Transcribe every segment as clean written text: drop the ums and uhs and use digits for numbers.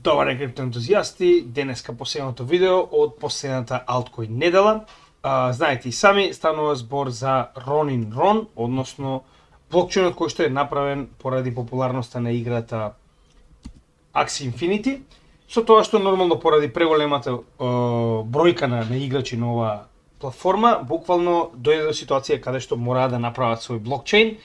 Добар ден, криптоентузијасти, денеска последното видео од последната Altcoin недела. Знаете и сами, станува збор за Ronin Ron, односно блокчейнот кој што е направен поради популарноста на играта Axie Infinity, со тоа што нормално поради преголемата бројка на играчи на оваа платформа, буквално дојде до ситуација каде што мора да направат свој блокчейн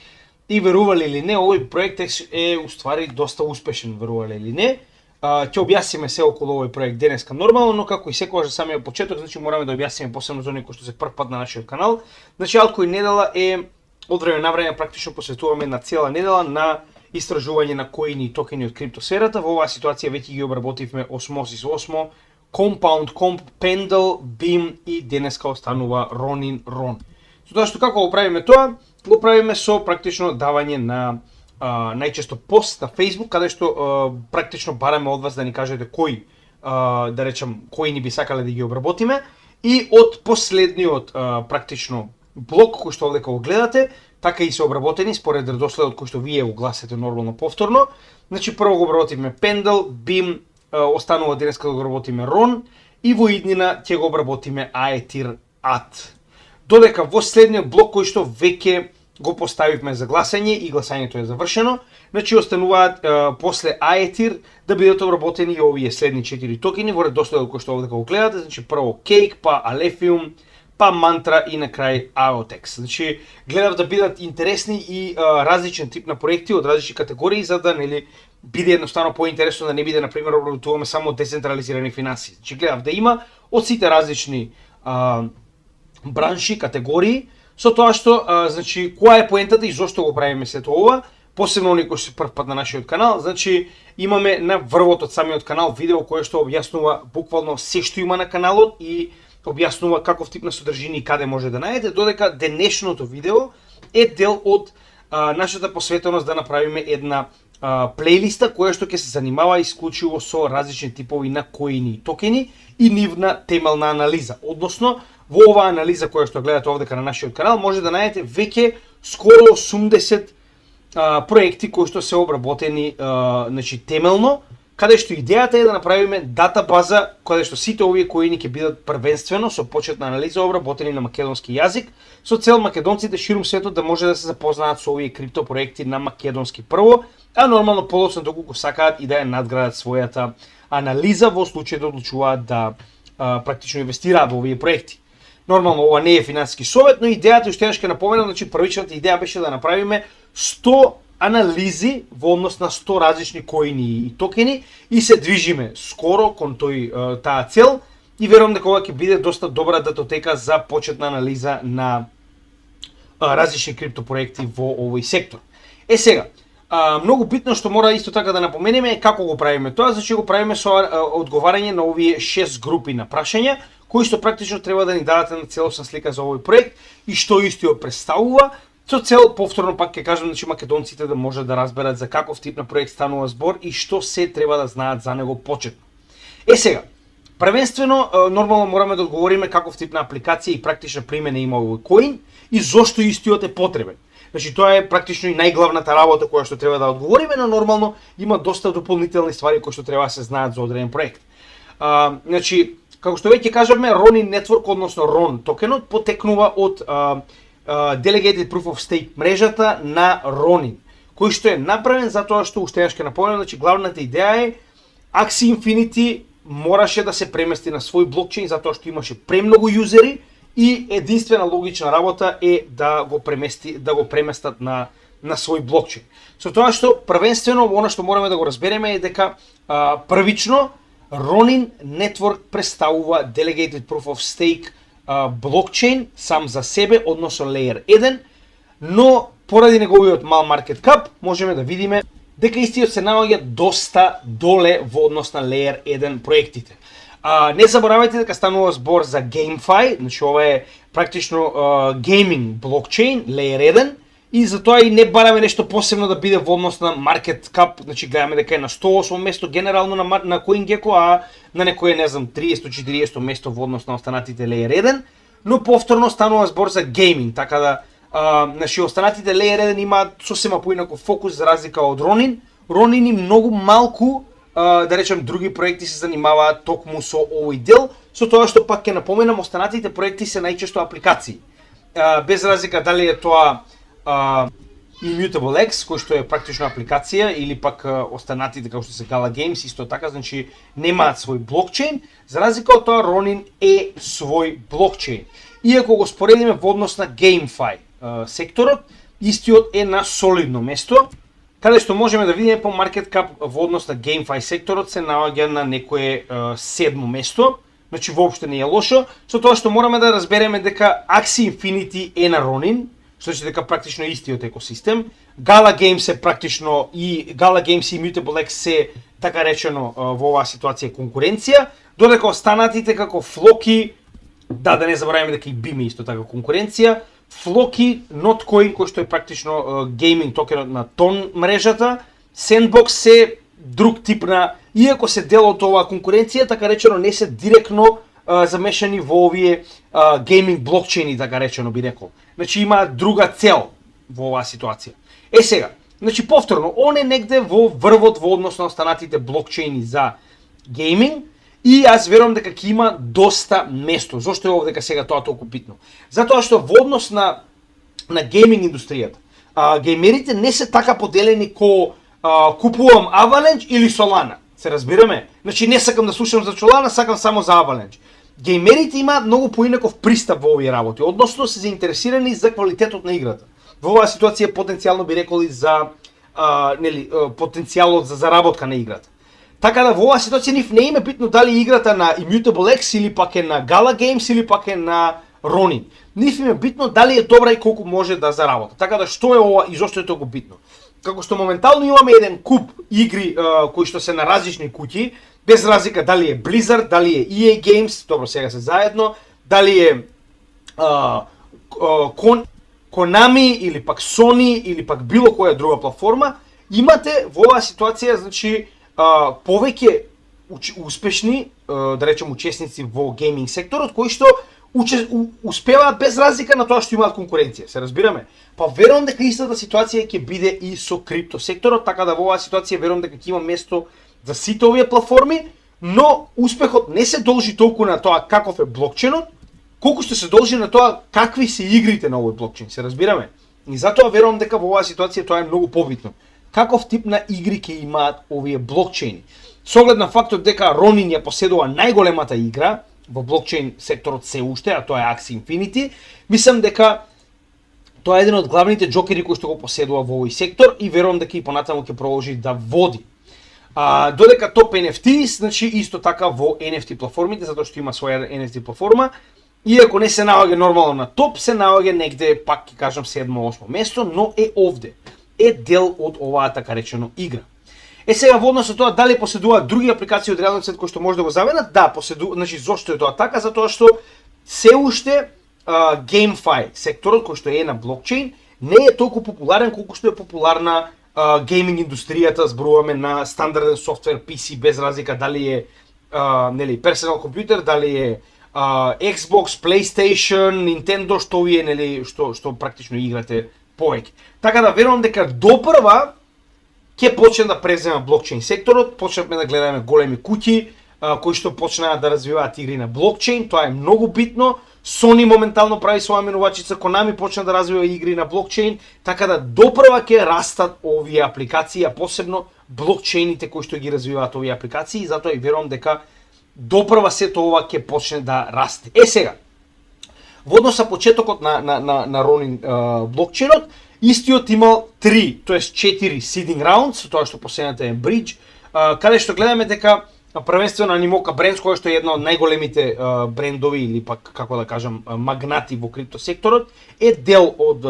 и верували или не, овој проект е уствари доста успешен, верували или не. Ќе објасниме се околу овој проект денеска нормално, но како и секогаш за самиот почеток, значи мораме да објасниме посебно за оние кои што се прв пат на нашиот канал. Значи Altcoin недела е од време на време практично посветуваме на цела недела на истражување на коини и токени од криптосферата. Во оваа ситуација веќе ги обработивме Osmosis Osmo, Compound Comp, Pendle, Beam и денеска останува Ronin Ron. Со тоа што како го правиме тоа? Го правиме со практично давање на најчесто пост на Facebook, каде што практично бараме од вас да ни кажете кои, да речем, кои ни би сакале да ги обработиме, и од последниот практично блок кој што овде го гледате, така и се обработени според редоследот кој што вие го гласате нормално повторно. Значи прво го обработиме Pendle, Beam, останува денеска да го обработиме Ron и во иднина ќе го обработиме Aether AT. Додека во следниот блок кој што веќе го поставивме за гласање и гласањето е завршено, значи остануваат после Aether да бидат обработени и овие следни 4 токени во редоследот кој што овде го гледате, значи прво Cake, па Alephium, па Mantra и на крај AOTX. Значи гледав да бидат интересни и различен тип на проекти од различни категории за да нели биде едноставно поинтересно да не биде на пример обработуваме само децентрализирани финанси. Значи гледав да има од сите различни бранши, категории, со тоа што, значи, која е поентата и зошто го правиме сето ова, посебно оние кои се прв пат на нашиот канал, значи, имаме на врвот од самиот канал видео кое што објаснува буквално се што има на каналот и објаснува каков тип на содржина и каде може да најдете, додека денешното видео е дел од нашата посветеност да направиме една плейлиста која што ќе се занимава исклучиво со различни типови на коини и токени и нивна темелна анализа, односно во оваа анализа која што гледате овдека на нашиот канал може да најдете веќе скоро 80 проекти кои што се обработени значи темелно, каде што идејата е да направиме датабаза каде што сите овие коини ќе бидат првенствено со почетна анализа обработени на македонски јазик, со цел македонците ширум светот да може да се запознаат со овие крипто проекти на македонски прво, а нормално подоцна доколку сакаат и да ја надградат својата анализа во случај да одлучуваат да практично инвестираат во овие проекти. Нормално ова не е финансиски совет, но идејата уште еднаш ќе напоменам, значи првичната идеја беше да направиме 100 анализи во однос на 100 различни коини и токени и се движиме скоро кон таа цел и верувам дека ова ќе биде доста добра датотека за почетна анализа на различни криптопроекти во овој сектор. Сега, многу битно што мора исто така да напоменеме е како го правиме тоа, значи го правиме со одговарање на овие 6 групи на прашања, кои што практично треба да ни дадат една целосна слика за овој проект и што истиот представува, со цел, повторно пак ќе кажам, значи македонците да можат да разберат за каков тип на проект станува збор и што се треба да знаат за него почетно. Сега, првенствено, нормално мораме да одговориме каков тип на апликација и практична примена има овој коин и зошто истиот е потребен. Значи тоа е практично и најглавната работа која што треба да одговориме, но нормално има доста дополнителни ствари кои што треба да се знаат за одреден проект. Значи, како што веќе кажавме, Ronin Network, односно Ron токенот, потекнува од Delegated Proof of Stake мрежата на Ronin, кој што е направен затоа што уште еднаш ќе напоменам, значи главната идеја е Axie Infinity мораше да се премести на свој блокчейн затоа што имаше премногу юзери и единствена логична работа е да го преместат на свој блокчейн. Со тоа што првенствено она што мораме да го разбереме е дека првично Ronin Network представува Delegated Proof of Stake блокчейн сам за себе, односно Layer 1, но поради неговиот мал market cap можеме да видиме дека истиот се наоѓа доста доле во однос на Layer 1 проектите. Не заборавајте дека станува збор за GameFi, значи ова е практично гейминг блокчейн Layer 1 и затоа и не бараме нешто посебно да биде во однос на market cap, значи гледаме дека е на 108 место генерално на CoinGecko, а на некое, не знам, 30-40 место во однос на останатите Layer 1, но повторно станува збор за гейминг, така да значи останатите Layer 1 имаат сосема поинако фокус за разлика од Ronin. Ronin и многу малку да речем други проекти се занимаваат токму со овој дел, со тоа што пак ќе напоменам, останатите проекти се најчесто апликации. Без разлика дали е тоа Immutable X, кој што е практично апликација, или пак останатите како што се Gala Games, исто така, значи немаат свој блокчейн, за разлика од тоа Ronin е свој блокчейн. Иако го споредиме во однос на GameFi секторот, истиот е на солидно место, каде што можеме да видиме по market cap во однос на GameFi секторот се наоѓа на некое седмо место, значи воопште не е лошо, со тоа што мораме да разбереме дека Axie Infinity е на Ronin, што значи дека практично истиот екосистем. Gala Games е практично и Gala Games и Immutable X се така речено во оваа ситуација конкуренција, додека останатите како Floki, да не забораваме дека и Beam исто така конкуренција, Floki, Notcoin кој што е практично гейминг токенот на Тон мрежата, Sandbox се друг тип на, иако се дел од оваа конкуренција, така речено не се директно замешани во овие гейминг блокчейни, така речено би рекол. Значи има друга цел во оваа ситуација. Сега, значи повторно, он е негде во врвот во однос на останатите блокчейни за гейминг и јас верувам дека ќе има доста место. Зошто е овде дека сега тоа толку битно? Затоа што во однос на гейминг индустријата, геймерите не се така поделени ко купувам Avalanche или Solana. Се разбираме? Значи не сакам да слушам за Solana, сакам само за Avalanche. Геймерите имаат многу поинаков пристап во овие работи, односно се заинтересирани за квалитетот на играта. Во оваа ситуација потенцијално би реколи за потенцијалот за заработка на играта. Така да во оваа ситуација нив не им е битно дали играта на Immutable X или пак е на Gala Games или пак е на Ronin. Нив им е битно дали е добра и колку може да заработа. Така да што е ова и зошто е толку битно? Како што моментално имаме еден куп игри кои што се на различни куќи, без разлика дали е Blizzard, дали е EA Games, добро сега се заедно, дали е Konami или пак Sony или пак било која друга платформа, имате во оваа ситуација, значи повеќе успешни, да речем учесници во гейминг секторот кои што успеваат без разлика на тоа што имаат конкуренција, се разбираме. Па верувам дека истата ситуација ќе биде и со крипто секторот, така да во оваа ситуација верувам дека ќе има место за сите овие платформи, но успехот не се должи толку на тоа каков е блокчейнот, колку што се должи на тоа какви се игрите на овој блокчейн, се разбираме. И затоа верувам дека во оваа ситуација тоа е многу побитно. Каков тип на игри ќе имаат овие блокчейни? Со оглед на фактот дека Ronin ја поседува најголемата игра во блокчейн секторот се уште, а тоа е Axie Infinity, мислам дека тоа е еден од главните џокери кои што го поседува во овој сектор и верувам дека и понатаму ќе продолжи да води. Додека топ NFT, значи исто така во NFT платформите, затоа што има своја NFT платформа, иако не се наоѓа нормално на топ, се наоѓа негде, пак ќе кажам, 7-8 место, но е овде. Е дел од оваа така речено игра. Сега во однос со тоа дали поседуваат други апликации од реалниот свет кои што може да го заменат? Да, поседуваат. Значи зошто е тоа така? Затоа што се уште GameFi секторот кој што е на блокчейн не е толку популарен колку што е популарна гейминг индустријата, зборуваме на стандарден софтвер PC без разлика дали е персонал компјутер, дали е Xbox, PlayStation, Nintendo, што вие што практично играте повеќе. Така да верувам дека допрва ќе почне да презема блокчейн секторот, почнавме да гледаме големи куќи кои што почнаа да развиваат игри на блокчейн, тоа е многу битно. Sony моментално прави своја менувачица, Konami почна да развива игри на блокчейн, така да допрва ќе растат овие апликации, а посебно блокчейните кои што ги развиваат овие апликации, затоа и верувам дека допрва сето ова ќе почне да расте. Сега, во однос со почетокот на Ronin блокчейнот, истиот имал 3, тоест 4 seeding rounds, со тоа што последната е Bridge, каде што гледаме дека првенствено Animoca Brands, која што е една од најголемите брендови или пак како да кажам магнати во крипто секторот, е дел од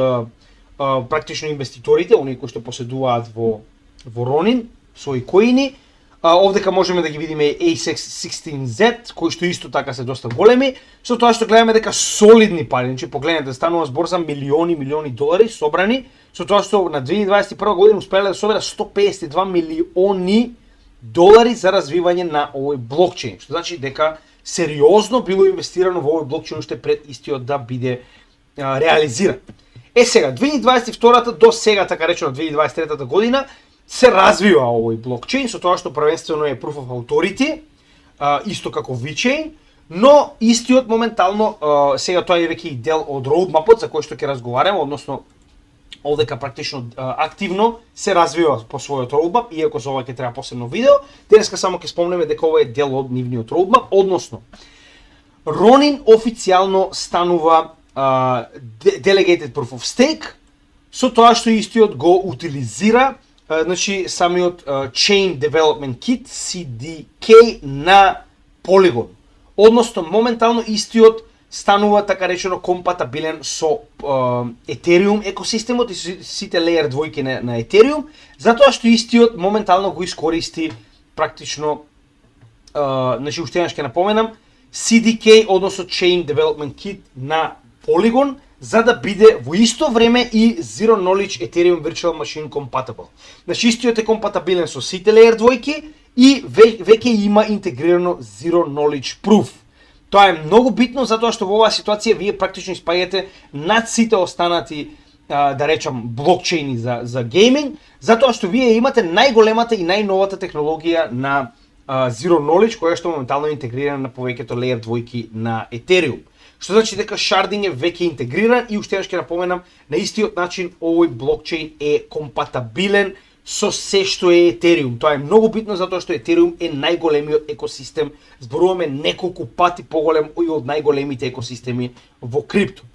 практично инвеститорите, оние кои што поседуваат во Ronin, своји коини. Овдека можеме да ги видиме A16Z, кои што исто така се доста големи, со тоа што гледаме дека солидни пари, значи погледнете, станува збор за милиони долари собрани, со тоа што на 2021 година успеале да соберат 152 милиони долари за развивање на овој блокчейн, што значи дека сериозно било инвестирано во овој блокчейн уште пред истиот да биде реализиран. Сега, 2022 до сега, така речено 2023 година, се развива овој блокчейн со тоа што првенствено е Proof of Authority, исто како VeChain, но истиот моментално сега тоа е веќе дел од роудмапот за кој што ќе разговараме, односно овдека практично активно се развива по својот роудмап, иако за ова ќе треба посебно видео. Денеска само ќе спомнеме дека ова е дел од нивниот роудмап, односно Ronin официјално станува Delegated Proof of Stake, со тоа што истиот го утилизира значи самиот Chain Development Kit CDK на Polygon. Односно моментално истиот станува така речено компатабилен со Ethereum екосистемот и сите Layer 2 на Ethereum, затоа што истиот моментално го искористи практично значи уште еднаш ќе напоменам CDK, односно Chain Development Kit на Polygon, за да биде во исто време и Zero Knowledge Ethereum Virtual Machine Compatible. Значи истиот е компатабилен со сите Layer 2 и веќе има интегрирано Zero Knowledge Proof. Тоа е многу битно затоа што во оваа ситуација вие практично испаѓате над сите останати да речам блокчейни за гейминг, затоа што вие имате најголемата и најновата технологија на Zero Knowledge, која што моментално е интегрирана на повеќето Layer 2 на Ethereum. Што значи дека шардинг е веќе интегриран и уште еднаш ќе напоменам, на истиот начин овој блокчейн е компатабилен со се што е Ethereum. Тоа е многу битно затоа што Ethereum е најголемиот екосистем, зборуваме неколку пати поголем и од најголемите екосистеми во крипто.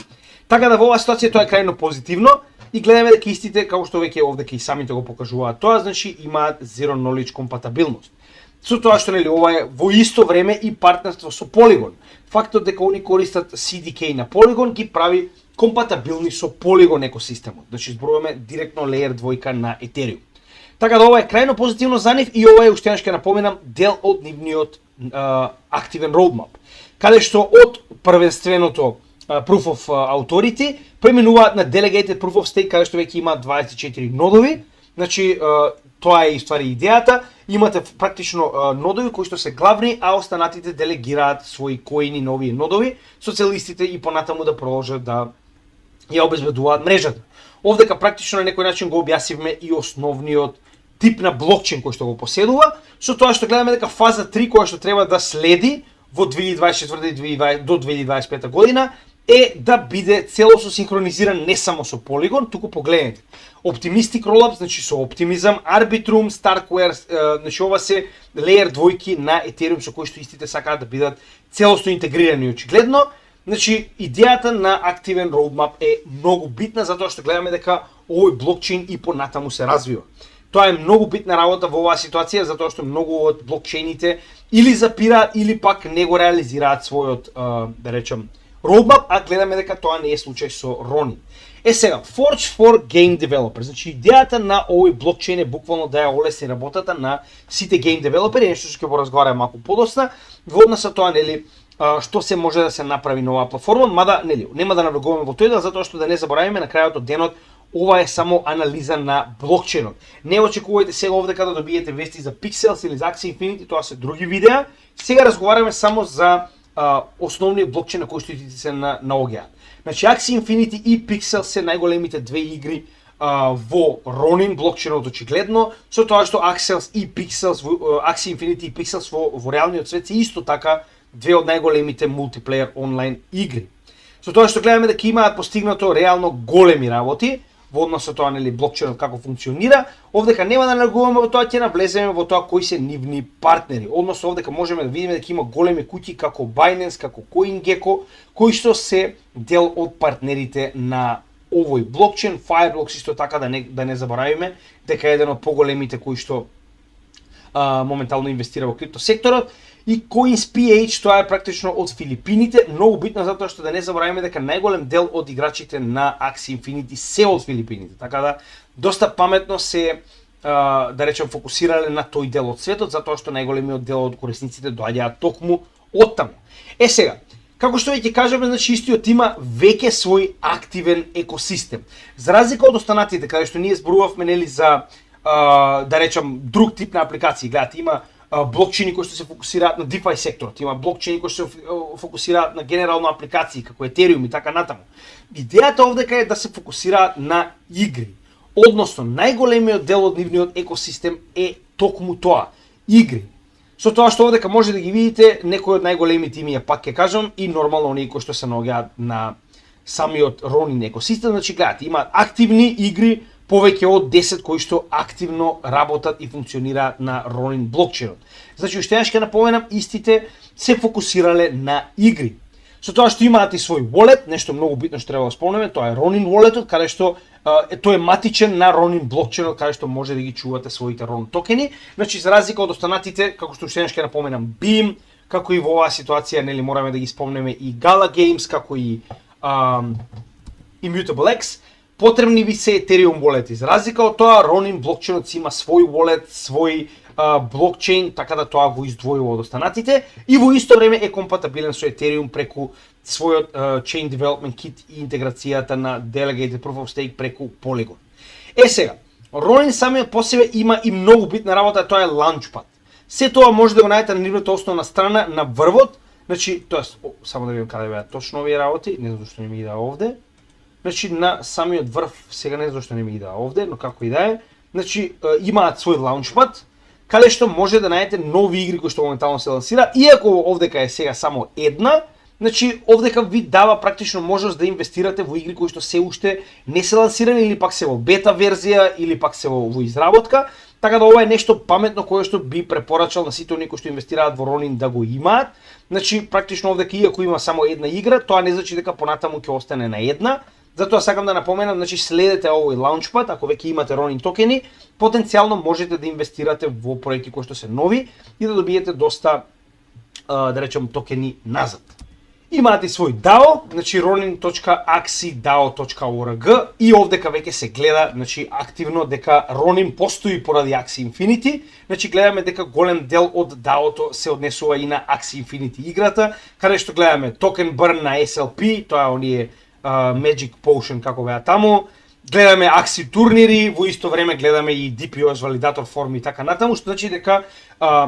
Така да во оваа ситуација тоа е крајно позитивно и гледаме дека истите, како што веќе овде и самите го покажуваат тоа, значи имаат Zero Knowledge компатабилност. Со тоа што нели ова е во исто време и партнерство со Polygon. Фактот дека они користат CDK на Polygon ги прави компатабилни со Polygon екосистемот. Значи зборуваме директно Layer 2 на Ethereum. Така да ова е крајно позитивно за нив и ова е уште еднаш ќе напоменам дел од нивниот активен roadmap, каде што од првенственото Proof of Authority преминуваат на Delegated Proof of Stake, каде што веќе има 24 нодови. Значи тоа е иствари идејата. Имате практично нодови кои што се главни, а останатите делегираат своји коини нови нодови, социјалистите и понатаму да продолжат да ја обезбедуваат мрежата. Овдека практично на некој начин го објаснивме и основниот тип на блокчейн кој што го поседува, со тоа што гледаме дека фаза 3 која што треба да следи во 2024 до 2025 година е да биде целосно синхронизиран не само со Polygon, туку погледнете. Optimistic Rollup, значи со Optimism, Arbitrum, Starkware, значи ова се Layer 2 на Ethereum со кои што истите сакаат да бидат целосно интегрирани очигледно. Значи идејата на активен roadmap е многу битна затоа што гледаме дека овој блокчейн и понатаму се развива. Тоа е многу битна работа во оваа ситуација затоа што многу од блокчейните или запираат или пак не го реализираат својот да речем roadmap, а гледаме дека тоа не е случај со Ronin. Сега, Forge for Game Developer. Значи, идејата на овој блокчейн е буквално да ја олесни работата на сите game developeri, нешто што ќе го разговараме малку подоцна, во однос на тоа, нели, што се може да се направи на оваа платформа, мада, нели, нема да навлегуваме во тој дел, затоа што да не забораваме на крајот од денот, ова е само анализа на блокчейнот. Не очекувајте сега овде кога да добиете вести за Pixels или за Axie Infinity, тоа се други видеа. Сега разговараме само за основниот блокчейн на кој што се на OGA. Значи Axie Infinity и Pixels се најголемите две игри во Ronin блокчейнот очигледно, со тоа што Axie Infinity и Pixels во реалниот свет се исто така две од најголемите мултиплеер онлайн игри. Со тоа што гледаме дека имаат постигнато реално големи работи во однос со тоа, нели, блокчейнот како функционира, овдека нема да навлегуваме во тоа, ќе навлеземе во тоа кои се нивни партнери. Односно овдека можеме да видиме дека има големи куќи како Binance, како CoinGecko, кои што се дел од партнерите на овој блокчейн. Fireblocks исто така да не заборавиме дека е еден од поголемите кои што моментално инвестира во крипто секторот. И CoinsPH, тоа е практично од Филипините, многу битно затоа што да не забораваме дека најголем дел од играчите на Axie Infinity се од Филипините. Така да доста паметно се да речем фокусирале на тој дел од светот, затоа што најголемиот дел од корисниците доаѓаат токму од таму. Сега, како што веќе кажаме, значи истиот има веќе свој активен екосистем. За разлика од останатите, каде што ние зборувавме, нели, за да речем друг тип на апликации, гледате, има блокчейни кои што се фокусираат на DeFi секторот, има блокчейни кои што се фокусираат на генерално апликации како Ethereum и така натаму. Идејата овдека е да се фокусираат на игри. Односно, најголемиот дел од нивниот екосистем е токму тоа, игри. Со тоа што овдека може да ги видите некои од најголемите имија, пак ќе кажам, и нормално оние кои што се наоѓаат на самиот Ronin екосистем, значи гледате, имаат активни игри, повеќе од 10 кои што активно работат и функционираат на Ronin блокчейнот. Значи, уште еднаш ќе напоменам, истите се фокусирале на игри. Со тоа што имаат и свој wallet, нешто многу битно што треба да спомнеме, тоа е Ronin walletот, каде што тој е матичен на Ronin блокчейнот, каде што може да ги чувате своите Ronin токени. Значи, за разлика од останатите, како што уште еднаш ќе напоменам, Beam, како и во оваа ситуација, нели мораме да ги спомнеме и Gala Games, како и Immutable X, потребни ви се Ethereum wallet. За разлика од тоа, Ronin блокчейнот си има свој wallet, свој блокчейн, така да тоа го издвојува од останатите и во исто време е компатабилен со Ethereum преку својот Chain Development Kit и интеграцијата на Delegated Proof of Stake преку Polygon. Сега, Ronin самиот по себе има и многу битна работа, тоа е Launchpad. Се тоа може да го најдете на нивната основна страна на врвот. Значи, тоест, само да видим каде беа точно овие работи, не знам зашто не ми ги даа овде. Значи, на самиот врв, сега не знам зашто не ми ги даа овде, но како и да е. Значи, имаат свој Launchpad, каде што може да најдете нови игри кои што моментално се лансира, иако овдека е сега само една, значи овдека ви дава практично можност да инвестирате во игри кои што се уште не се лансирани или пак се во бета верзија или пак се во изработка, така да ова е нешто паметно кое што би препорачал на сите оние кои што инвестираат во Ronin да го имаат. Значи практично овдека иако има само една игра, тоа не значи дека понатаму ќе остане на една. Затоа сакам да напоменам, значи следете овој Launchpad, ако веќе имате Ronin токени, потенцијално можете да инвестирате во проекти кои што се нови и да добиете доста, да речем, токени назад. Имате и свој DAO, значи ronin.axie.dao.org и овдека веќе се гледа, значи активно дека Ronin постои поради Axie Infinity, значи гледаме дека голем дел од DAO-то се однесува и на Axie Infinity играта, каде што гледаме токен burn на SLP, тоа е оние Magic Potion како беа таму, гледаме Axie турнири, во исто време гледаме и DPoS валидатор форми и така натаму, што значи дека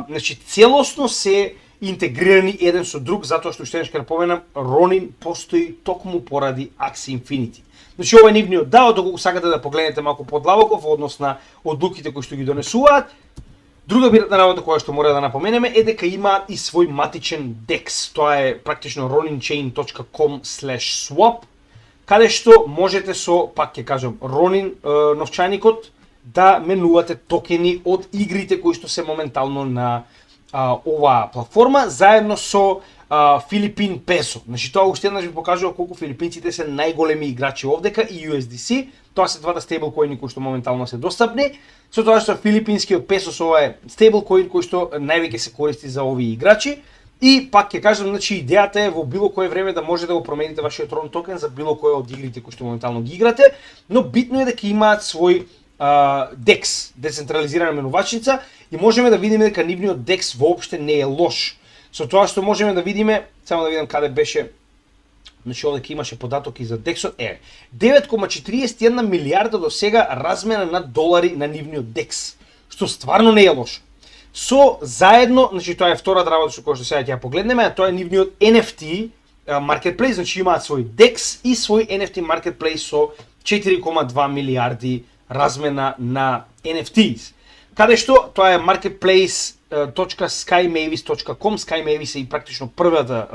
значи целосно се интегрирани еден со друг, затоа што уште ќе напоменам, Ronin постои токму поради Axie Infinity. Значи ова е нивниот DAO, доколку сакате да погледнете малку подлабоко во однос на одлуките кои што ги донесуваат. Друга битна работа која што мора да напоменеме е дека имаат и свој матичен DEX. Тоа е практично roninchain.com/swap, каде што можете со, пак ќе кажам, Ronin новчаникот да менувате токени од игрите кои што се моментално на оваа платформа, заедно со Филипин Песо. Значи тоа уште еднаш ви покажува колку филипинците се најголеми играчи овдека и USDC. Тоа се двата стейблкоини кои што моментално се достапни. Со тоа што филипинскиот песо ова е стейблкоин кој што највеќе се користи за овие играчи. И пак ќе кажам, значи идејата е во било кое време да може да го промените вашиот Ronin токен за било кој од игрите кои што моментално ги играте, но битно е дека имаат свој DEX, децентрализирана менувачница, и можеме да видиме дека нивниот DEX воопште не е лош. Со тоа што можеме да видиме, само да видам каде беше, значи овде имаше податок и за DEX-от, 9,41 милиарда до сега размена на долари на нивниот DEX, што стварно не е лошо. Со заедно, значи тоа е втората работа што сега ќе ја погледнеме, а тоа е нивниот NFT marketplace, значи имаат свој DEX и свој NFT marketplace со 4,2 милиарди размена на NFTs. Каде што тоа е marketplace.skymavis.com. Skymavis е и практично првата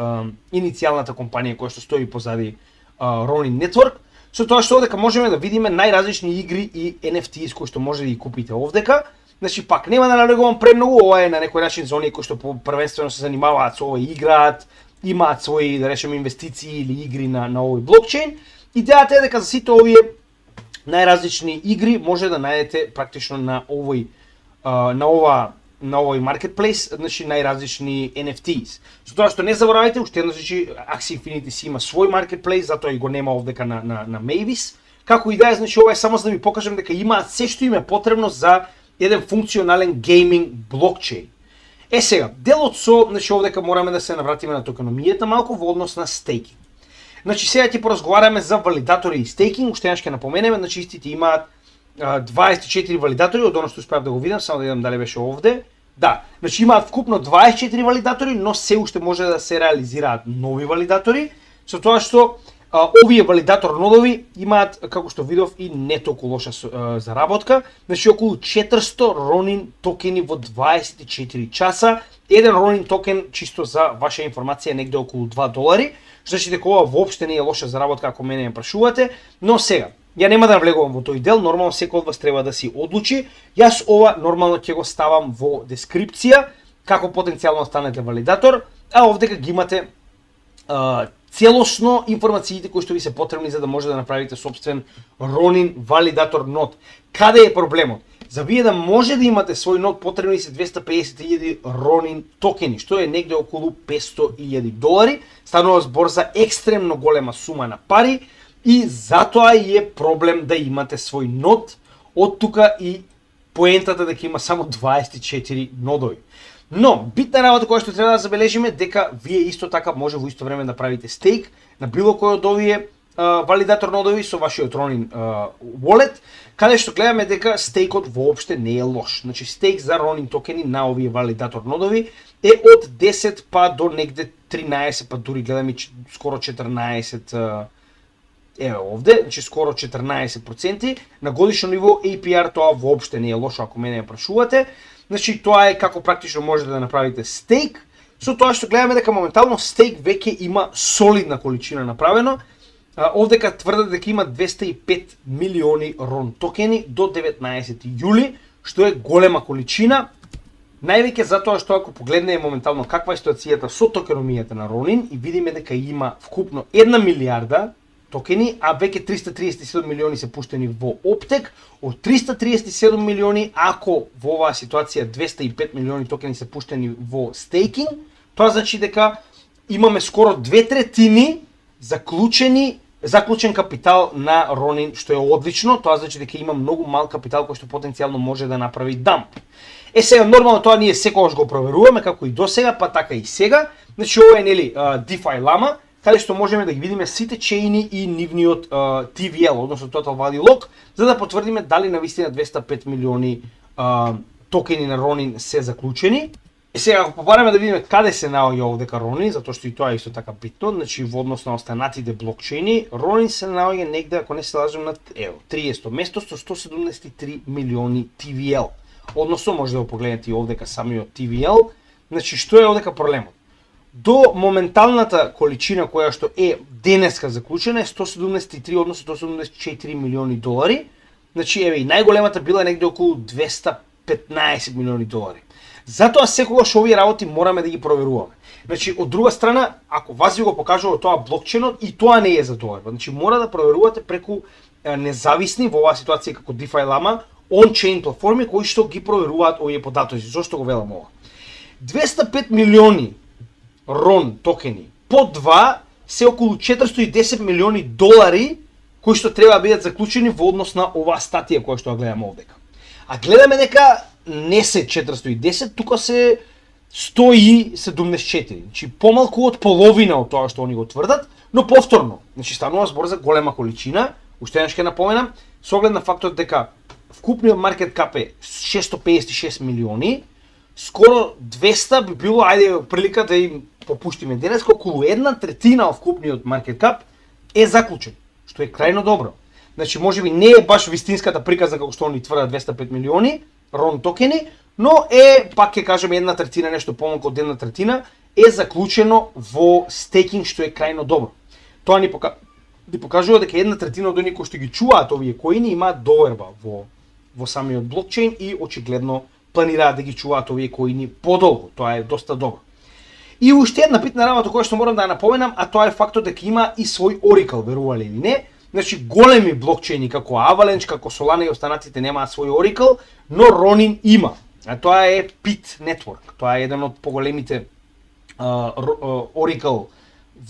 иницијалната компанија која што стои позади Ronin Network. Со тоа што овдека можеме да видиме најразлични игри и NFTs кои што може да ги купите овдека. Значи пак нема да налегувам премногу, ова е на некој начин за оние кои што првенствено се занимаваат со ова, играат, имаат своји, да речеме, инвестиции или игри на овој блокчейн. Идејата е дека за сите овие најразлични игри може да најдете практично на овој marketplace, значи најразлични NFTs. Со тоа што не заборавајте, уште еднаш, значи Axie Infinity си има свој marketplace, затоа и го нема овдека на Mavis. Како идеја, значи ова е само за да ви покажам дека имаат се што им е потребно за еден функционален гейминг блокчейн. Сега, делот со, значи овдека мораме да се навратиме на токеномијата малку во однос на стейкинг. Значи сега ќе поразговараме за валидатори и стейкинг, уште еднаш ќе напоменеме, значи истите имаат 24 валидатори, од оно што успеав да го видам, само да видам дали беше овде. Да, значи имаат вкупно 24 валидатори, но се уште може да се реализираат нови валидатори, со тоа што Овие валидатор нодови имаат, како што видов, и не толку лоша заработка. Значи, околу 400 Ronin токени во 24 часа. Еден Ronin токен, чисто за ваша информација, негде околу $2. Значи дека ова воопште не е лоша заработка ако мене ме прашувате, но сега, ја нема да навлегувам во тој дел, нормално секој од вас треба да си одлучи. Јас ова нормално ќе го ставам во дескрипција, како потенцијално станете валидатор, а овдека ги имате целосно информациите кои што ви се потребни за да може да направите собствен Ronin валидатор нод. Каде е проблемот? За вие да може да имате свој нод потребни се 250.000 Ronin токени, што е негде околу $500.000. Станува збор за екстремно голема сума на пари и затоа е проблем да имате свој нод. Од тука и поентата дека има само 24 нодови. Но, битна работа која што треба да забележиме дека вие исто така може во исто време да правите стейк на било кој од овие валидатор нодови со вашиот Ronin wallet, каде што гледаме дека стейкот воопште не е лош. Значи стейк за Ronin токени на овие валидатор нодови е од 10 па до негде 13, па дури гледаме скоро 14 еве овде, значи скоро 14%. На годишно ниво APR тоа воопште не е лошо ако мене ја прашувате. Значи тоа е како практично можете да направите стейк. Со тоа што гледаме дека моментално стейк веќе има солидна количина направено. Овдека тврдат дека има 205 милиони RON токени до 19 јули, што е голема количина. Највеќе затоа што ако погледнеме моментално каква е ситуацијата со токеномијата на Ronin и видиме дека има вкупно 1 милијарда токени, а веќе 337 милиони се пуштени во оптек, од 337 милиони, ако во оваа ситуација 205 милиони токени се пуштени во стейкинг, тоа значи дека имаме скоро 2/3 заклучен капитал на Ronin, што е одлично. Тоа значи дека има многу мал капитал кој што потенцијално може да направи дамп. Сега нормално тоа ние секогаш го проверуваме како и досега, па така и сега. Значи ова е нели DeFi Llama, каде што можеме да ги видиме сите чеини и нивниот TVL, односно Total Value Lock, за да потврдиме дали навистина 205 милиони токени на Ronin се заклучени. Сега ако побараме да видиме каде се наоѓа овдека Ronin, затоа што и тоа е исто така битно, значи во однос на останатите блокчейни, Ronin се наоѓа негде, ако не се лажам, на 30 место со 173 милиони TVL. Односно може да го погледнете и овдека самиот TVL. Значи што е овдека проблемот? До моменталната количина која што е денеска заклучена е 173, односно 174 милиони долари. Значи еве и најголемата била негде околу 215 милиони долари. Затоа секогаш овие работи мораме да ги проверуваме. Значи од друга страна, ако вас ви го покажува тоа блокчейнот, и тоа не е за тоа. Значи мора да проверувате преку независни во оваа ситуација како DeFi Llama on-chain платформи кои што ги проверуваат овие податоци. Зошто го велам ова? 205 милиони RON токени по 2 се околу 410 милиони долари кои што треба да бидат заклучени во однос на оваа статија која што ја гледаме овдека. А гледаме дека не се 410, тука се 174, значи помалку од половина од тоа што они го тврдат, но повторно, значи станува збор за голема количина. Уште еднаш ќе напоменам, со оглед на фактот дека вкупниот маркет кап е 656 милиони, скоро 200 би било, ајде прилика да им попуштиме денес, околу 1/3 од вкупниот маркет кап е заклучен, што е крајно добро. Значи можеби не е баш вистинската приказна како што они тврдат 205 милиони RON токени, но е, пак ќе кажеме 1/3, нешто помалку од 1/3 е заклучено во стейкинг, што е крајно добро. Тоа ни покажува дека 1/3 од оние кои што ги чуваат овие коини имаат доверба во самиот блокчейн и очигледно планираат да ги чуваат овие коини подолго. Тоа е доста добро. И уште една битна работа која што морам да ја напоменам, а тоа е фактот дека има и свој Oracle, верувале или не. Значи големи блокчейни како Avalanche, како Solana и останатите немаат свој Oracle, но Ronin има. А тоа е PIT Network. Тоа е еден од поголемите Oracle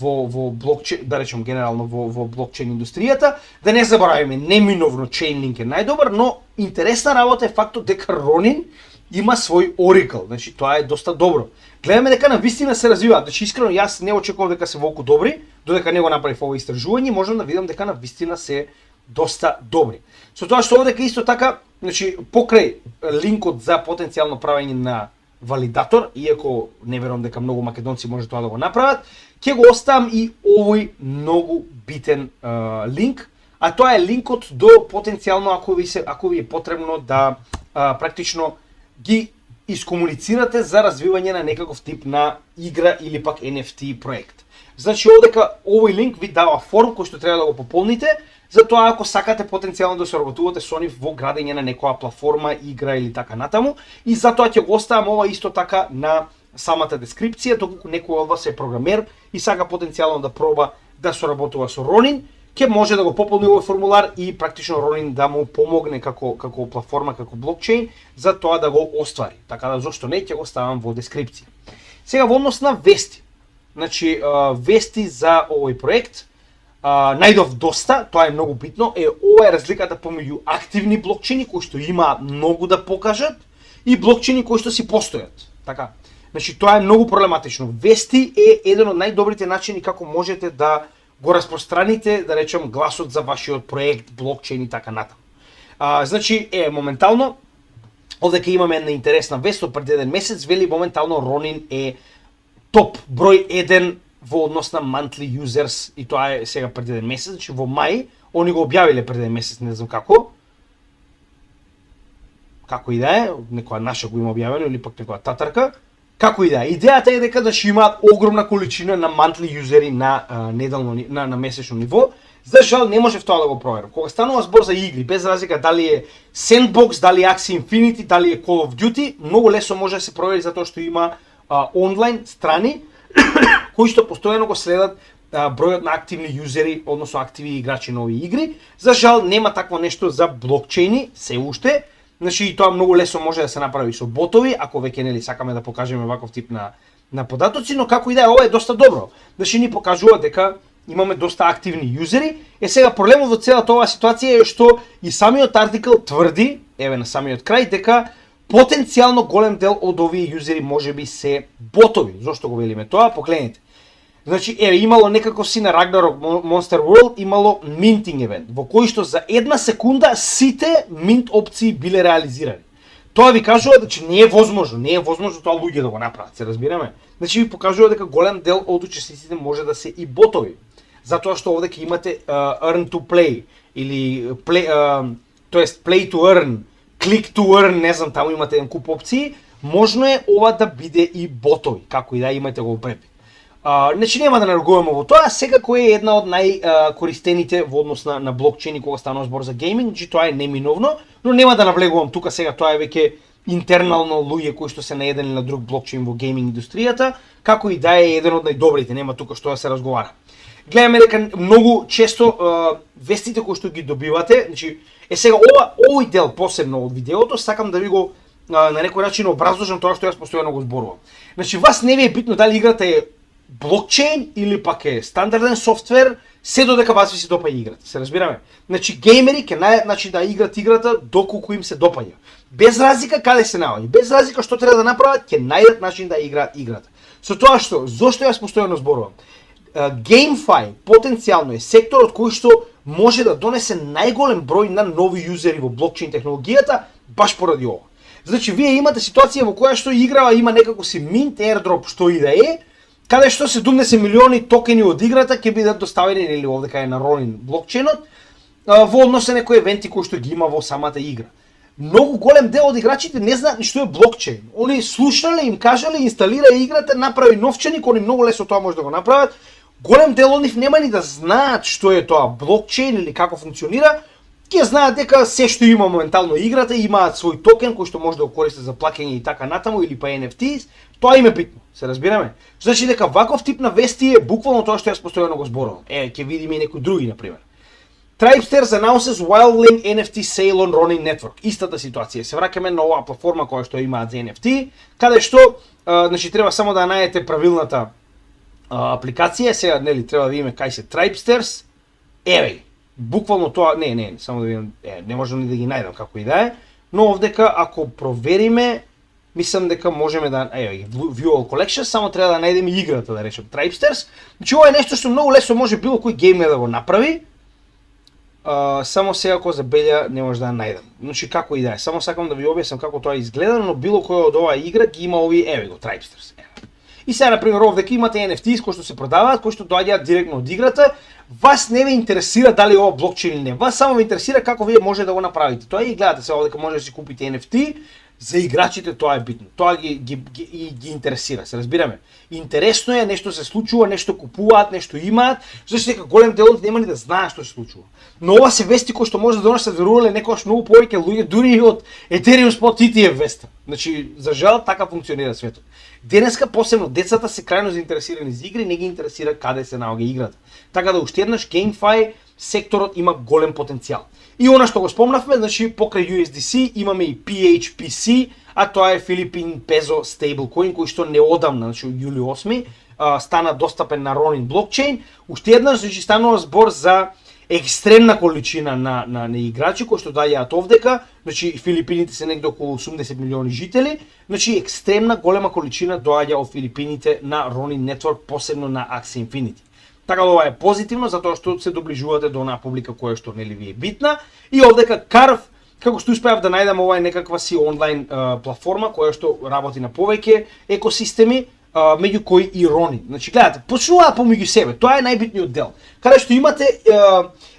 во блокчейн, да речем генерално во блокчейн индустријата. Да не забораваме, неминовно Chainlink е најдобар, но интересна работа е фактот дека Ronin има свој Oracle. Значи тоа е доста добро. Гледаме дека на вистина се развиваат. Значи искрено јас не очекував дека се волку добри, додека не го направив ово истражување, можам да видам дека на вистина се доста добри. Со тоа што овдека исто така, значи покрај линкот за потенцијално правење на валидатор, иако не верувам дека многу македонци може тоа да го направат, ќе го оставам и овој многу битен линк, а тоа е линкот до потенцијално ако ви е потребно да практично ги искомуницирате за развивање на некаков тип на игра или пак NFT проект. Значи овдека овој линк ви дава форм кој што треба да го пополните, затоа ако сакате потенцијално да соработувате со нив во градење на некоја платформа, игра или така натаму, и затоа ќе го оставам ова исто така на самата дескрипција, доколку некој од вас е програмер и сака потенцијално да проба да соработува со Ronin, ќе може да го пополни овој формулар и практично Ronin да му помогне како платформа, како блокчейн, за тоа да го оствари. Така да зошто не, ќе го ставам во дескрипција. Сега во однос на вести. Значи, вести за овој проект, најдов доста, тоа е многу битно, ова е разликата помеѓу активни блокчейни кои што има многу да покажат и блокчейни кои што си постојат. Така. Значи, тоа е многу проблематично. Вести е еден од најдобрите начини како можете да го распространите, да речем, гласот за вашиот проект, блокчейн и така натаму. Значи, моментално, овдека имаме една интересна вест од пред еден месец, вели моментално Ronin е топ број 1 во однос на monthly users, и тоа е сега пред еден месец, значи во мај, они го објавиле пред еден месец, не знам како и да е, некоја наша го има објавено или пак некоја татарка. Како и да е, идејата е дека имаат огромна количина на monthly юзери на неделно на месечно ниво. За жал не можев тоа да го проверам. Кога станува збор за игри, без разлика дали е Sandbox, дали е Axie Infinity, дали е Call of Duty, многу лесно може да се провери затоа што има онлайн страни кои што постојано го следат бројот на активни юзери, односно активни играчи на овие игри. За жал нема такво нешто за блокчейни се уште. Значи и тоа многу лесно може да се направи со ботови, ако веќе нели сакаме да покажеме ваков тип на податоци, но како и да е, ова е доста добро. Значи ни покажува дека имаме доста активни юзери. Сега проблемот во целата оваа ситуација е што и самиот артикл тврди, еве на самиот крај, дека потенцијално голем дел од овие юзери можеби се ботови. Зошто го велиме тоа? Погледнете. Значи, имало некако си на Ragnarok Monster World, имало минтинг евент, во кој што за една секунда сите минт опции биле реализирани. Тоа ви кажува дека не е возможно тоа луѓе да го направат, се разбираме. Значи ви покажува дека голем дел од учесниците може да се и ботови. Затоа што овде ќе имате earn to play или play to earn, click to earn, не знам, таму имате еден куп опции, можно е ова да биде и ботови, како и да имате го препи. Значи нема да наргуваме во тоа, секако е една од најкористените во однос на блокчейни кога станува збор за гейминг, значи тоа е неминовно, но нема да навлегувам тука сега, тоа е веќе интернално луѓе кои што се на еден или на друг блокчейн во гейминг индустријата, како и да е еден од најдобрите, нема тука што да се разговара. Гледаме дека многу често вестите кои што ги добивате, значи сега овој дел посебно од видеото сакам да ви го на некој начин образложам тоа што јас постојано го зборувам. Значи вас не ви е битно дали играта е блокчейн или пак е стандарден софтвер, се додека вас ви се допаѓа играта, се разбираме. Значи геймери ќе најдат начин да играат играта доколку им се допаѓа. Без разлика каде се наоѓа, без разлика што треба да направат, ќе најдат начин да играат играта. Со тоа што, зошто јас постојано зборувам? GameFi потенцијално е секторот кој што може да донесе најголем број на нови юзери во блокчейн технологијата баш поради ова. Значи вие имате ситуација во која што играва има некако си mint airdrop што и да е, каде што 70 милиони токени од играта ќе бидат доставени или овдека е на Ronin блокчейнот во однос на некои евенти кои што ги има во самата игра. Многу голем дел од играчите не знаат ни што е блокчейн. Они слушнале, им кажале, инсталира играта, направи новченик, они многу лесно тоа може да го направат. Голем дел од нив нема ни да знаат што е тоа блокчейн или како функционира. Ќе знаат дека се што има моментално играта, имаат свој токен кој што може да го користи за плаќање и така натаму или па NFTs, тоа им е битно, се разбираме. Значи дека ваков тип на вести е буквално тоа што јас постојано го зборувам. Ќе видиме и некои други на пример. Tripesters announces Wildling NFT sale on Ronin Network. Истата ситуација. Се враќаме на оваа платформа која што имаат за NFT, каде што значи треба само да најдете правилната апликација. Сега нели треба да видиме кај се Tripesters. Еве, буквално тоа не, само да видам, не можам ни да ги најдам како и да е, но овдека ако провериме, мислам дека можеме да View All Collection, само треба да најдеме играта, да речем Tripesters. Значи ова е нешто што многу лесно може било кој геймер да го направи. само сега кога забелја не може да ја најдам. Значи како и да е, само сакам да ви објаснам како тоа изгледа, но било која од оваа игра ги има овие, еве го, Tripesters. И сега, например, овдека имате NFTs кои што се продаваат, кои што доаѓаат директно од играта. Вас не ве интересира дали ова блокчейн или не. Вас само ве интересира како вие може да го направите. Тоа и гледате сега овдека може да си купите NFT, за играчите тоа е битно. Тоа ги интересира, се разбираме. Интересно е, нешто се случува, нешто купуваат, нешто имаат, зашто дека голем дел од нема ни да знаат што се случува. Но ова се вести кои што може да донесат верувале некогаш многу повеќе луѓе дури и од Ethereum Spot ETF веста. Значи, за жал така функционира светот. Денеска посебно децата се крајно заинтересирани за игри, не ги интересира каде се наоѓа играта. Така да уште еднаш GameFi секторот има голем потенцијал. И она што го спомнавме, значи покрај USDC имаме и PHPC, а тоа е Philippine Peso Stablecoin кој што неодамна, значи јули 8 стана достапен на Ronin блокчейн. Уште еднаш значи станува збор за екстремна количина на играчи кои што доаѓаат овдека, значи Филипините се негде околу 80 милиони жители, значи екстремна голема количина доаѓа од Филипините на Ronin Network, посебно на Axie Infinity. Така да ова е позитивно затоа што се доближувате до онаа публика која што нели ви е битна. И овдека Carve, како што успеав да најдам, ова е некаква си онлайн платформа која што работи на повеќе екосистеми, меѓу кои и Ronin. Значи гледате, почнуваат помеѓу себе. Тоа е најбитниот дел. Каде што имате,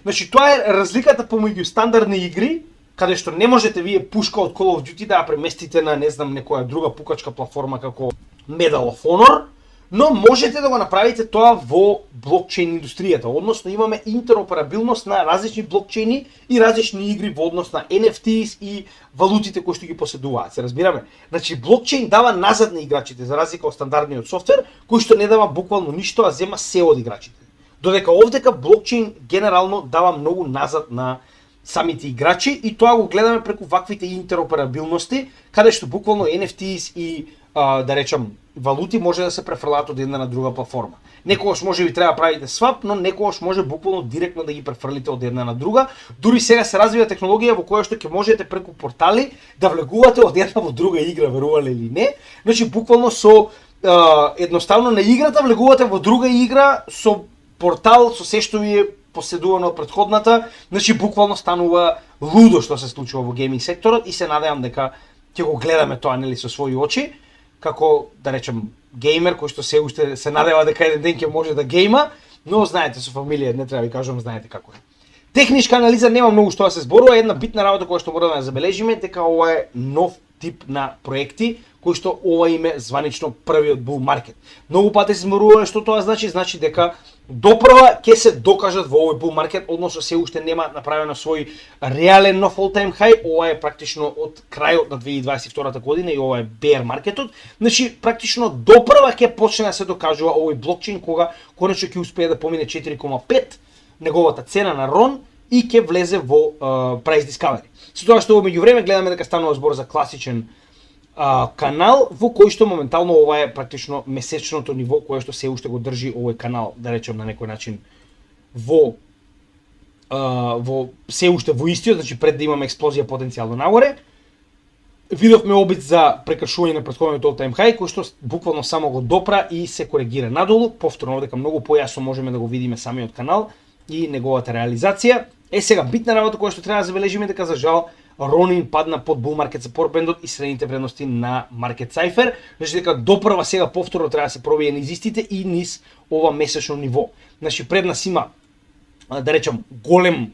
значи тоа е разликата помеѓу стандардни игри, каде што не можете вие пушка од Call of Duty да ја преместите на не знам некоја друга пукачка платформа како Medal of Honor, но можете да го направите тоа во блокчейн индустријата, односно имаме интероперабилност на различни блокчейни и различни игри во однос на NFTs и валутите кои што ги поседуваат, се разбираме. Значи блокчейн дава назад на играчите за разлика од стандардниот софтвер, кој што не дава буквално ништо, а зема се од играчите. Додека овдека блокчейн генерално дава многу назад на самите играчи и тоа го гледаме преку ваквите интероперабилности, каде што буквално NFTs и да речам валути може да се префрлаат од една на друга платформа. Некогаш може би треба да правите свап, но некогаш може буквално директно да ги префрлите од една на друга. Дури сега се развива технологија во која што ќе можете преку портали да влегувате од една во друга игра, верувале или не. Значи буквално со едноставно на играта влегувате во друга игра со портал со се што ви е поседувано од претходната. Значи буквално станува лудо што се случува во гейминг секторот и се надевам дека ќе го гледаме тоа нели со своји очи, како да речем геймер кој што се уште се надева дека еден ден ќе може да гейма, но знаете со фамилија не треба да ви кажувам, знаете како е. Техничка анализа нема многу што да се зборува, една битна работа која што мора да забележиме дека ова е нов тип на проекти кој што ова име званично првиот bull market. Многу пати се зборува што тоа значи дека допрва ќе се докажат во овој bull market, односно се уште нема направено свој реален нов all time high, ова е практично од крајот на 2022 година и ова е bear маркетот. Значи практично допрва ќе почне да се докажува овој блокчейн кога конечно ќе успее да помине 4,5 неговата цена на RON и ќе влезе во price discovery. Со тоа што во меѓувреме гледаме дека станува збор за класичен канал во кој што моментално ова е практично месечното ниво кое што се уште го држи овој канал, да речем на некој начин во се уште во истиот, значи пред да имаме експлозија потенцијално нагоре. Видовме обид за прекршување на претходниот all time high кој што буквално само го допра и се коригира надолу, повторно дека многу појасно можеме да го видиме самиот канал и неговата реализација. Сега битна работа која што треба да забележиме дека за жал Ronin падна под bull market support бендот и средните вредности на Market Cypher, значи дека допрва сега повторно треба да се пробие низ истите и низ ова месечно ниво. Значи пред нас има да речем голем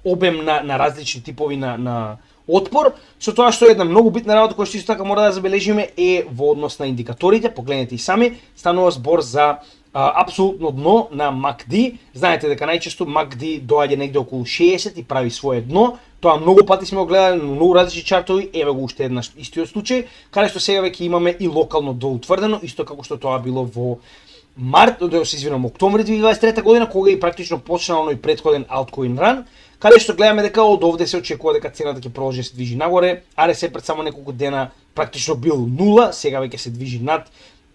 обем на различни типови на отпор, со тоа што е една многу битна работа која што исто така мора да забележиме е во однос на индикаторите, погледнете и сами, станува збор за апсолутно дно на MACD. Знаете дека најчесто MACD доаѓа негде околу 60 и прави свое дно. Тоа многу пати сме го гледали на многу различни чартови, еве го уште еднаш истиот случај, каде што сега веќе имаме и локално доутврдено, исто како што тоа било во октомври 2023 година, кога и практично почна оној претходен altcoin run, каде што гледаме дека од овде се очекува дека цената ќе продолжи да се движи нагоре. RSI пред само неколку дена практично бил 0, сега веќе се движи над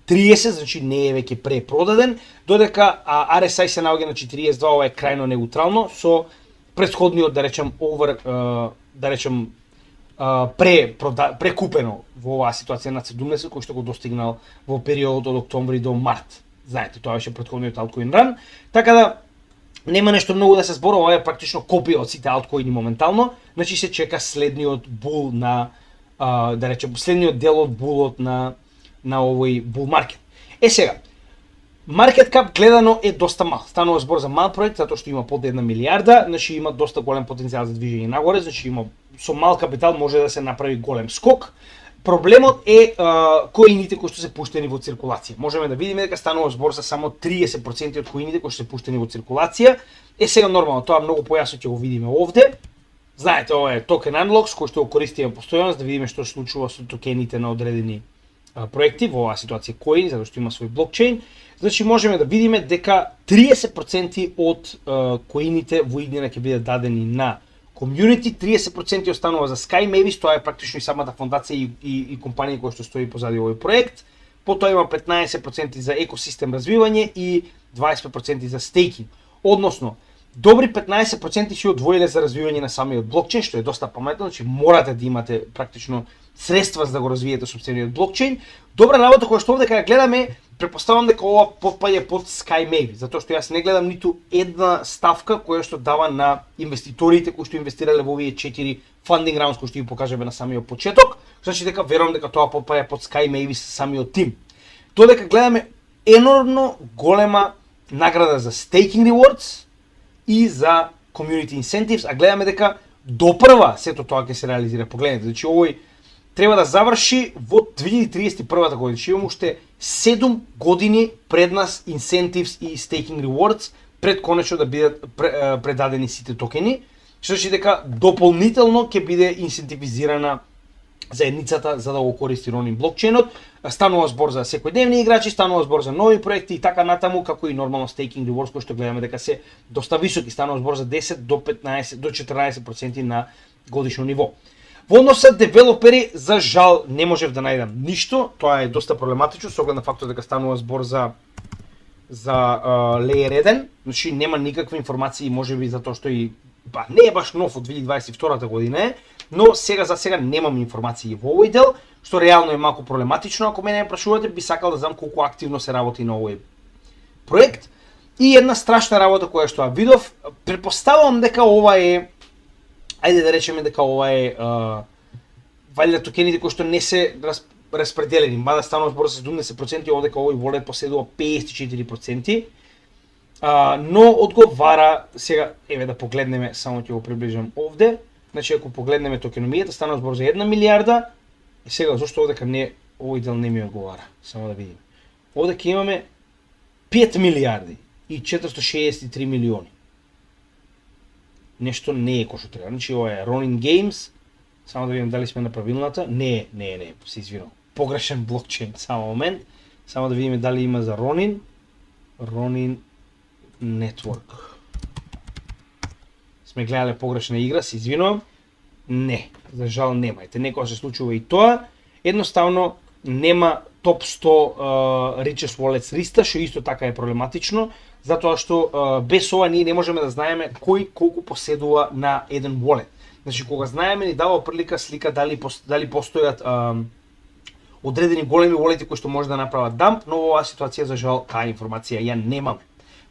30, значи не е веќе препродаден, додека RSI се наоѓа на 42, ова е крајно неутрално со претходниот да речем прекупено во оваа ситуација на 70 кој што го достигнал во периодот од октомври до март. Знаете, тоа беше претходниот altcoin run. Така да Нема нешто многу да се зборува, ова е практично копија од сите алткоини моментално, значи се чека следниот бул на да речем следниот дел од булот на овој бул маркет. Сега, маркет кап гледано е доста мал. Станува збор за мал проект затоа што има под 1 милиарда, значи има доста голем потенцијал за движење нагоре, значи има со мал капитал може да се направи голем скок. Проблемот е коините кои што се пуштени во циркулација. Можеме да видиме дека станува збор за само 30% од коините кои што се пуштени во циркулација. Сега нормално тоа многу појасно ќе го видиме овде. Знаете, ова е токен unlocks кој што го користиме постојано за да видиме што се случува со токените на одредени проекти, во оваа ситуација коини, затоа што има свој блокчейн. Значи можеме да видиме дека 30% од коините во иднина ќе бидат дадени на комјунити, 30% останува за Sky Mavis, тоа е практично и самата фондација и компанија која што стои позади овој проект. Потоа има 15% за екосистем развивање и 25% за стейкинг. Односно, добри 15% си одвоиле за развивање на самиот блокчейн, што е доста паметно, значи морате да имате практично средства за да го развиете собствениот блокчейн. Добра работа која што овде кога гледаме, претпоставам дека ова попаѓа под Sky Mavis, затоа што јас не гледам ниту една ставка која што дава на инвеститорите кои што инвестирале во овие 4 funding rounds кои што ги покажаме на самиот почеток, значи дека верувам дека тоа попаѓа под Sky Mavis самиот тим. Додека гледаме енормно голема награда за staking rewards и за community incentives, а гледаме дека допрва сето тоа ќе се реализира. Погледнете, значи овој треба да заврши во 2031 година. Значи имаме уште 7 години пред нас incentives и staking rewards пред конечно да бидат предадени сите токени, што значи дека дополнително ќе биде инсентивизирана заедницата за да го користи Ronin блокчейнот. Станува збор за секојдневни играчи, станува збор за нови проекти и така натаму, како и нормално staking rewards кои што гледаме дека се доста високи, станува збор за 10 до 15 до 14% на годишно ниво. Во однос со девелопери, за жал не можев да најдам ништо, тоа е доста проблематично со оглед на фактот дека станува збор за Layer 1, значи нема никакви информации, можеби затоа што и не е баш нов од 2022 година, но сега за сега немам информации во овој дел, што реално е малку проблематично. Ако мене прашувате, би сакал да знам колку активно се работи на овој проект. И една страшна работа која што ја видов, претпоставувам дека ова е, ајде да речеме дека ова е валјда токените кои што не се распределени, мада станува збор за 70%, овде дека овој wallet поседува 54%. Но одговара, сега еве да погледнеме, само ќе го приближам овде. Значи ако погледнеме токеномијата, станува збор за 1 милиарда. И сега зошто овде не овој дел не ми одговара? Само да видиме. Овде ќе имаме 5 милиарди и 463 милиони. Нешто не е кој што треба. Значи ова е Ronin Games. Само да видим дали сме на правилната. Не, се извинувам. Погрешен блокчейн, само момент. Само да видиме дали има за Ronin. Ronin Network. Сме гледале погрешна игра, се извинувам. Не, за жал немајте. Некоја се случува и тоа. Едноставно нема топ 100 richest wallets листа, што исто така е проблематично, затоа што без ова ние не можеме да знаеме кој колку поседува на еден wallet. Значи кога знаеме ни дава прилика слика дали постојат одредени големи wallet кои што може да направат дамп, но во оваа ситуација за жал таа информација ја немаме.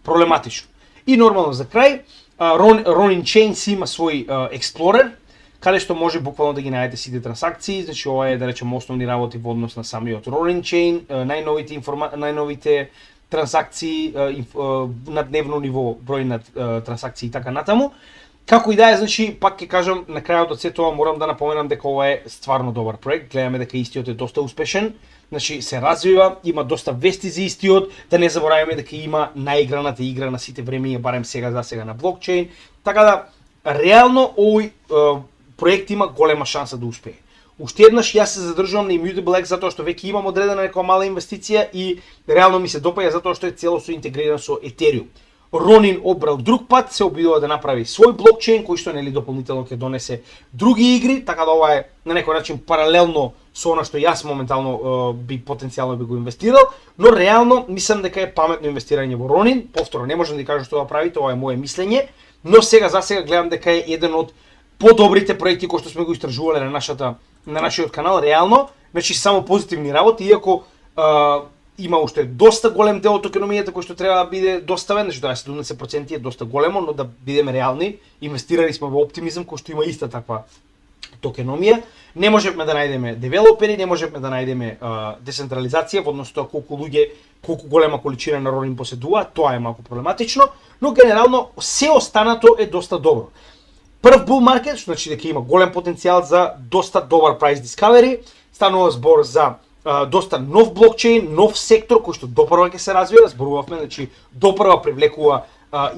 Проблематично. И нормално за крај, Ronin Chain си има свој Explorer, каде што може буквално да ги најдете сите трансакции, значи ова е да речеме основни работи во однос на самиот Ronin Chain, најновите трансакции на дневно ниво, број на трансакции и така натаму. Како и да е, значи пак ќе кажам на крајот од сето ова морам да напоменам дека ова е стварно добар проект, гледаме дека истиот е доста успешен. Значи се развива, има доста вести за истиот, да не забораваме дека има наиграната игра на сите времиња, барем сега за сега на блокчейн. Така да реално овој проект има голема шанса да успее. Уште еднаш јас се задржувам на Immutable X затоа што веќе имам одредена некоја мала инвестиција и реално ми се допаѓа затоа што е целосно интегриран со Ethereum. Ronin обрал друг пат, се обидува да направи свој блокчейн кој што нели дополнително ќе донесе други игри, така да ова е на некој начин паралелно со она што јас моментално би потенцијално би го инвестирал, но реално мислам дека е паметно инвестирање во Ronin. Повторно не можам да кажам што да правите, ова е мое мислење, но сега за сега гледам дека е еден од подобрите проекти кои што сме го истражувале на нашиот канал реално, значи само позитивни работи, иако има уште доста голем дел од токеномијата кој што треба да биде доставен, значи 70% е доста големо, но да бидеме реални, инвестирали сме во оптимизам кој што има иста таква токеномија. Не можеме да најдеме девелопери, не можеме да најдеме децентрализација, во однос тоа колку голема количина народи им поседуваат, тоа е малку проблематично, но генерално се останато е доста добро. Прв bull market, што значи дека има голем потенцијал за доста добар price discovery, станува збор за доста нов блокчейн, нов сектор кој што допрва ќе се развива, зборувавме, значи допрва привлекува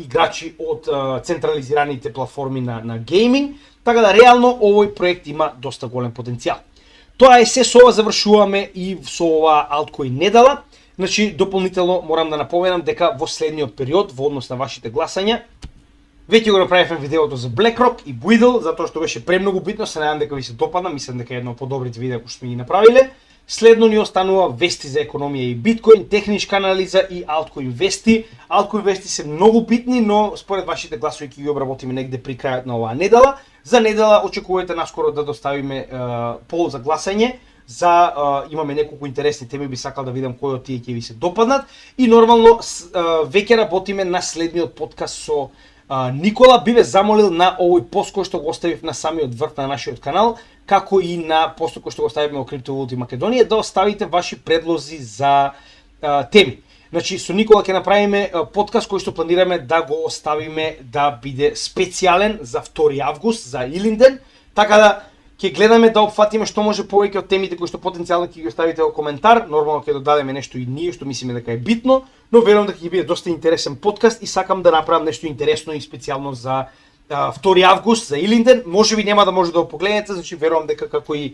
играчи од централизираните платформи на гейминг, така да реално овој проект има доста голем потенцијал. Тоа е се, со ова завршуваме и со ова altcoin недела. Значи дополнително морам да напоменам дека во следниот период во однос на вашите гласања веќе го направивме видеото за BlackRock и Buidl, затоа што беше премногу битно, се надевам дека ви се допадна, мислам дека е едно од подобрите видеа кои сме ги направиле. Следно ни останува вести за економија и биткоин, техничка анализа и altcoin вести. Altcoin вести се многу битни, но според вашите гласови ќе ги обработиме негде при крајот на оваа недела. За недела очекувате наскоро да доставиме пол за гласање. Имаме неколку интересни теми, би сакал да видам кои од тие ќе ви се допаднат. И нормално веќе работиме на следниот подкаст со Никола. Би ве замолил на овој пост кој што го оставив на самиот врв на нашиот канал, како и на постот кој што го оставивме во Криптовалути Македонија, да оставите ваши предлози за теми. Значи, со Никола ќе направиме подкаст кој што планираме да го оставиме да биде специјален за 2 август, за Илинден, така да ќе гледаме да опфатиме што може повеќе од темите кои што потенцијално ќе ги оставите во коментар. Нормално ќе додадеме нешто и ние што мислиме дека е битно, но верувам дека ќе биде доста интересен подкаст и сакам да направам нешто интересно и специјално за 2 август за Илинден. Можеби нема да може да го погледнете, значи верувам дека како и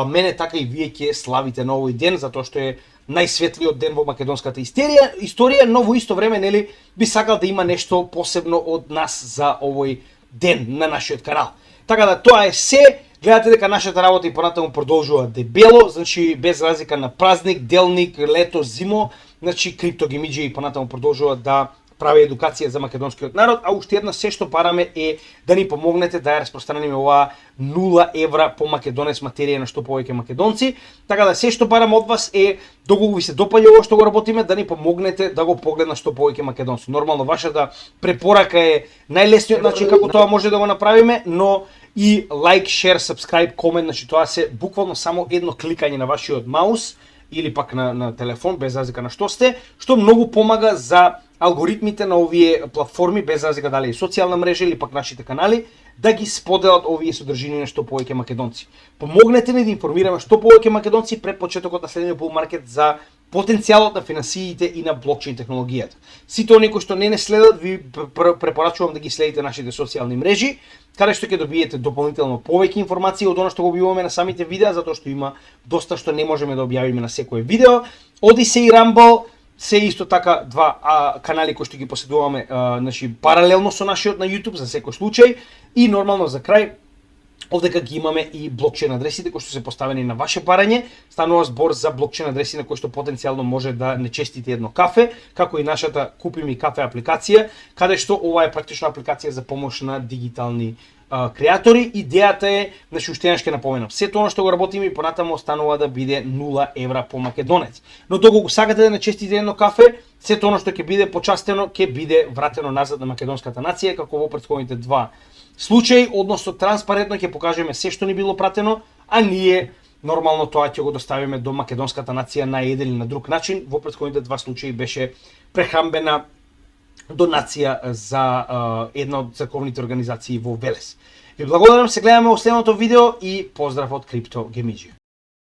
мене, така и вие ќе славите на овој ден, затоа што е најсветлиот ден во македонската историја, но во исто време, нели, би сакал да има нешто посебно од нас за овој ден на нашиот канал. Така да тоа е се. Гледате дека нашата работа и понатаму продолжува дебело, значи без разлика на празник, делник, лето, зимо, значи криптогемиџи и понатаму продолжува да прави едукација за македонскиот народ, а уште една се што бараме е да ни помогнете да ја распространиме оваа 0 евра по македонец материја на што повеќе македонци. Така да се што барам од вас е, доколку ви се допаѓа ова што го работиме, да ни помогнете да го погледнат што повеќе македонци. Нормално вашата препорака е најлесниот начин како тоа може да го направиме, но и лайк, шер, сабскрајб, комент, значи тоа се буквално само едно кликање на вашиот маус или пак на телефон, без разлика на што сте, што многу помага за алгоритмите на овие платформи, без разлика дали е социјална мрежа или пак нашите канали, да ги споделат овие содржини на што повеќе македонци. Помогнете ни да информираме што повеќе македонци пред почетокот на следниот bull market за потенцијалот на финансиите и на блокчейн технологијата. Сите оние кои што не следат, ви препорачувам да ги следите нашите социјални мрежи, каде што ќе добиете дополнително повеќе информации од она што го објавуваме на самите видеа, затоа што има доста што не можеме да објавиме на секое видео. Odyssey и Rumble се исто така два канали кои што ги поседуваме, значи паралелно со нашиот на YouTube за секој случај. И нормално за крај, овдека ги имаме и блокчейн адресите кои што се поставени на ваше барање. Станува збор за блокчейн адреси на кои што потенцијално може да не честите едно кафе, како и нашата Купи ми кафе апликација, каде што ова е практично апликација за помош на дигитални креатори. Идејата е, значи уште еднаш ќе напоменам, сето она што го работиме и понатаму останува да биде 0 евра по македонец. Но доколку сакате да не честите едно кафе, сето она што ќе биде почастено ќе биде вратено назад на македонската нација, како во претходните два случаи, односно транспарентно ќе покажеме се што ни било пратено, а ние нормално тоа ќе го доставиме до македонската нација на еден или на друг начин. Во претходните два случаи беше прехрамбена донација за една од црковните организации во Велес. Ви благодарам, се гледаме во следното видео и поздрав од Крипто Гемиџи.